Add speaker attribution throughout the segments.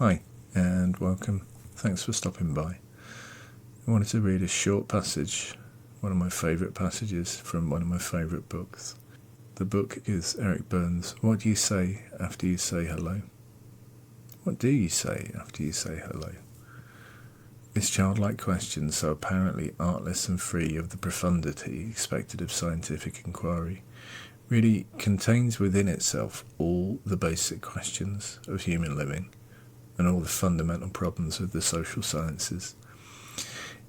Speaker 1: Hi, and welcome. Thanks for stopping by. I wanted to read a short passage, one of my favourite passages from one of my favourite books. The book is Eric Berne's What Do You Say After You Say Hello? What do you say after you say hello? This childlike question, so apparently artless and free of the profundity expected of scientific inquiry, really contains within itself all the basic questions of human living and all the fundamental problems of the social sciences.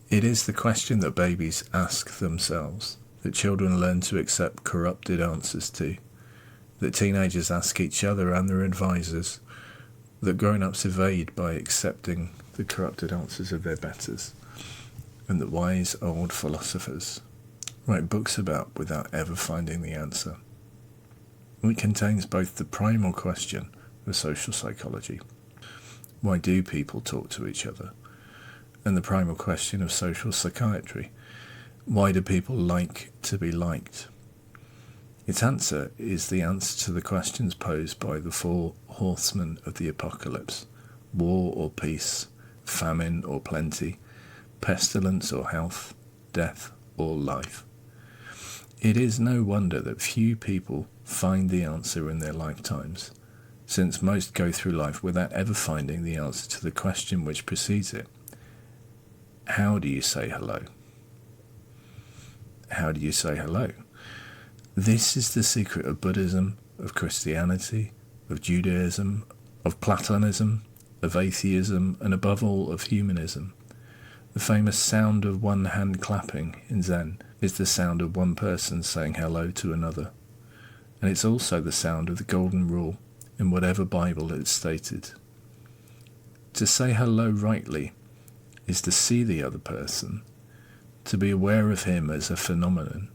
Speaker 1: It is the question that babies ask themselves, that children learn to accept corrupted answers to, that teenagers ask each other and their advisors, that grown-ups evade by accepting the corrupted answers of their betters, and that wise old philosophers write books about without ever finding the answer. It contains both the primal question of social psychology, why do people talk to each other, and the primal question of social psychiatry, why do people like to be liked? Its answer is the answer to the questions posed by the four horsemen of the apocalypse: war or peace, famine or plenty, pestilence or health, death or life. It is no wonder that few people find the answer in their lifetimes, since most go through life without ever finding the answer to the question which precedes it. How do you say hello? How do you say hello? This is the secret of Buddhism, of Christianity, of Judaism, of Platonism, of atheism, and above all of humanism. The famous sound of one hand clapping in Zen is the sound of one person saying hello to another, and it's also the sound of the golden rule in whatever Bible it's stated. To say hello rightly is to see the other person, to be aware of him as a phenomenon,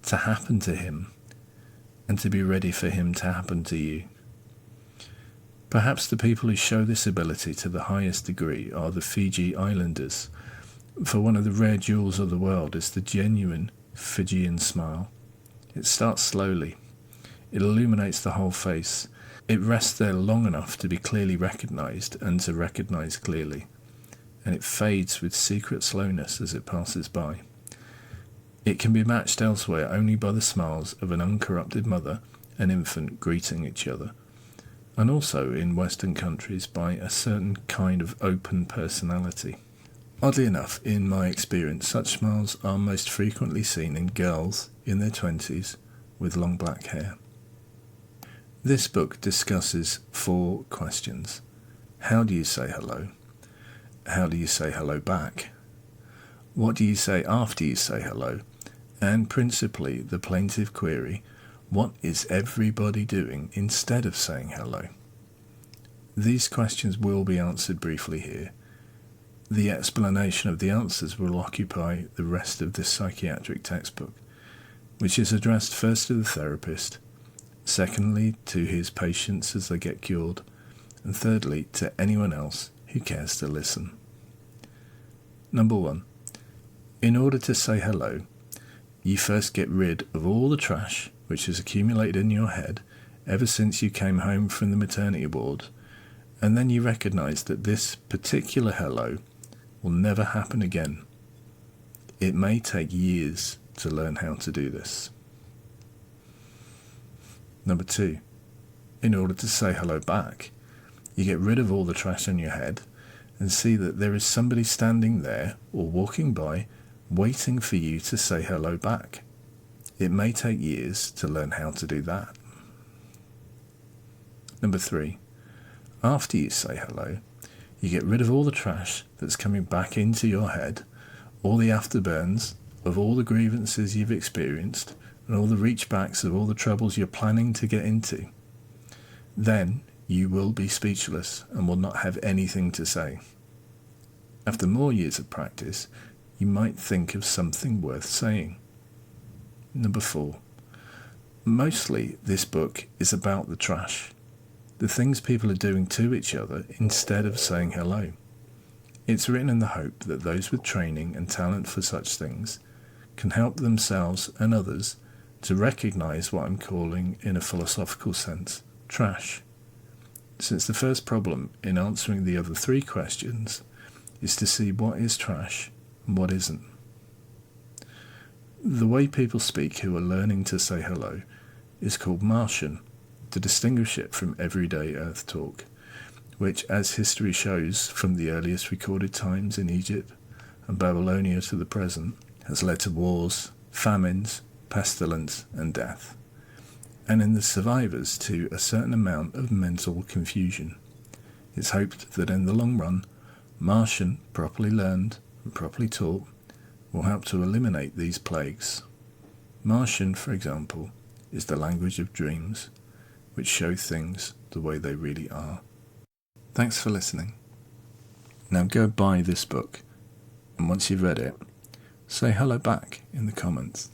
Speaker 1: to happen to him, and to be ready for him to happen to you. Perhaps the people who show this ability to the highest degree are the Fiji Islanders, for one of the rare jewels of the world is the genuine Fijian smile. It starts slowly. It illuminates the whole face. It rests there long enough to be clearly recognized and to recognize clearly, and it fades with secret slowness as it passes by. It can be matched elsewhere only by the smiles of an uncorrupted mother and infant greeting each other, and also in Western countries by a certain kind of open personality. Oddly enough, in my experience, such smiles are most frequently seen in girls in their 20s with long black hair. This book discusses 4 questions. How do you say hello? How do you say hello back? What do you say after you say hello? And principally the plaintive query, what is everybody doing instead of saying hello? These questions will be answered briefly here. The explanation of the answers will occupy the rest of this psychiatric textbook, which is addressed first to the therapist, secondly to his patients as they get cured, and thirdly to anyone else who cares to listen. Number 1. In order to say hello, you first get rid of all the trash which has accumulated in your head ever since you came home from the maternity ward, and then you recognise that this particular hello will never happen again. It may take years to learn how to do this. Number 2. In order to say hello back, you get rid of all the trash in your head and see that there is somebody standing there or walking by waiting for you to say hello back. It may take years to learn how to do that. Number 3. After you say hello, you get rid of all the trash that's coming back into your head, all the afterburns of all the grievances you've experienced, and all the reachbacks of all the troubles you're planning to get into. Then you will be speechless and will not have anything to say. After more years of practice, you might think of something worth saying. Number 4. Mostly this book is about the trash, the things people are doing to each other instead of saying hello. It's written in the hope that those with training and talent for such things can help themselves and others to recognize what I'm calling, in a philosophical sense, trash. since the first problem in answering the other three questions is to see what is trash and what isn't. The way people speak who are learning to say hello is called Martian, to distinguish it from everyday Earth talk, which, as history shows from the earliest recorded times in Egypt and Babylonia to the present, has led to wars, famines, pestilence and death, and in the survivors to a certain amount of mental confusion. It's hoped that in the long run, Martian, properly learned and properly taught, will help to eliminate these plagues. Martian, for example, is the language of dreams, which show things the way they really are. Thanks for listening. Now go buy this book, and once you've read it, say hello back in the comments.